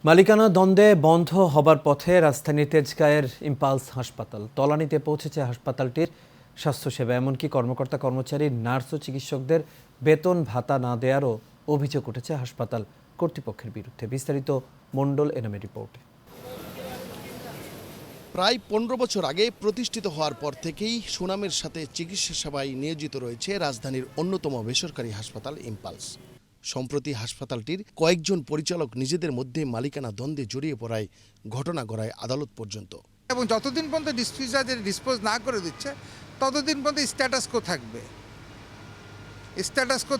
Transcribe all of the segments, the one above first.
মালিকানা দ্বন্দ্বে বন্ধ হবার পথে রাজধানীর তেজগাঁয়ের ইম্পালস হাসপাতাল। তলানিতে পৌঁছেছে হাসপাতালটির স্বাস্থ্যসেবা, এমনকি কর্মকর্তা কর্মচারী, নার্স ও চিকিৎসকদের বেতন ভাতা না দেওয়ারও অভিযোগ উঠেছে হাসপাতাল কর্তৃপক্ষের বিরুদ্ধে। বিস্তারিত মণ্ডল এনামের রিপোর্টে। প্রায় 15 বছর আগে প্রতিষ্ঠিত হওয়ার পর থেকেই সুনামের সাথে চিকিৎসা সেবায় নিয়োজিত রয়েছে রাজধানীর অন্যতম বেসরকারি হাসপাতাল ইম্পালস। সম্প্রতি হাসপাতালটির কয়েকজন পরিচালক নিজেদের মধ্যে মালিকানা দ্বন্দ্বে জড়িয়ে পড়ায় ঘটনা গড়ায় আদালত পর্যন্ত। এবং যতদিন পর্যন্ত ডিসপোজ না করে দিচ্ছে ততদিন পর্যন্ত স্ট্যাটাস কো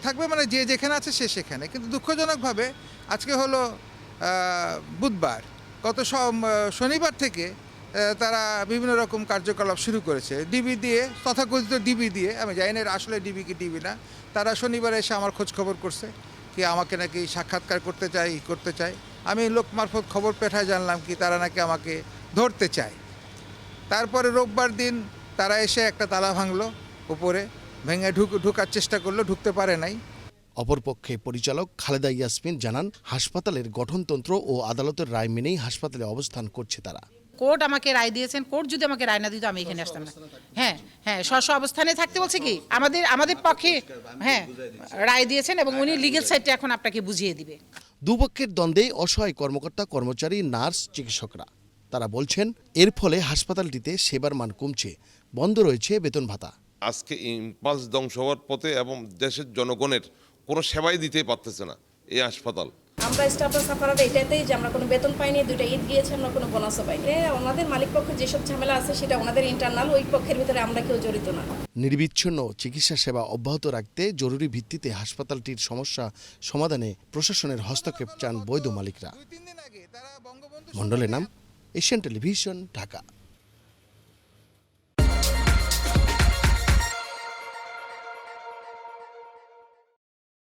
থাকবে, মানে যে যেখানে আছে সে সেখানে। কিন্তু দুঃখজনকভাবে আজকে হলো বুধবার, গত শনিবার থেকে তারা বিভিন্ন রকম কার্যকলাপ শুরু করেছে ডিবি দিয়ে, তথাকথিত ডিবি দিয়ে। আমি জানি না আসলে ডিবি কি ডিবি না। তারা শনিবার এসে আমার খোঁজ খবর করছে কি আমাকে নাকি সাক্ষাৎকার করতে চায়। আমি লোক মারফত খবর পেঠায় জানলাম কি তারা নাকি আমাকে ধরতে চায়। তারপরে রোববার দিন তারা এসে একটা তালা ভাঙলো, উপরে ভেঙে ঢুকার চেষ্টা করলো, ঢুকতে পারে নাই। অপরপক্ষে পরিচালক খালেদা ইয়াসমিন জানান, হাসপাতালের গঠনতন্ত্র ও আদালতের রায় মেনেই হাসপাতালে অবস্থান করছে তারা। কোর্ট আমাকে রায় দিয়েছেন, কোর্ট যদি আমাকে রায় না দিত আমি এখানে আসতাম না। হ্যাঁ, স্ব অবস্থানে থাকতে বলছে কি আমাদের পক্ষে রায় দিয়েছেন এবং উনি লিগ্যাল সাইডটা এখন আপনাকে বুঝিয়ে দিবে। দুপক্ষের দ্বন্দ্বে অসহায় কর্মকর্তা কর্মচারী, নার্স, চিকিৎসকরা। তারা বলছেন এর ফলে হাসপাতালটিতে সেবার মান কমছে, বন্ধ রয়েছে বেতন ভাতা। আজকে ইম্পালস ধ্বংস হওয়ার পথে এবং দেশের জনগণের কোনো সেবাই দিতে পারতেছে না এই হাসপাতাল। আমরা স্টাফরা সাফারার এটাতেই যে আমরা কোনো বেতন পাইনি, 2টা ঈদ গিয়েছে, আমরা কোনো বোনাসও পাইনি। ওনাদের মালিক পক্ষের যেসব ঝামেলা আছে সেটা ওনাদের ইন্টারনাল, ওই পক্ষের ভিতরে আমরা কেউ জড়িত না। নির্বিচ্ছিন্ন চিকিৎসা সেবা অব্যাহত রাখতে জরুরি ভিত্তিতে হাসপাতালটির সমস্যা সমাধানে প্রশাসনের হস্তক্ষেপ চান বৈধ মালিকরা। মণ্ডলের নাম, এশিয়ান টেলিভিশন, ঢাকা।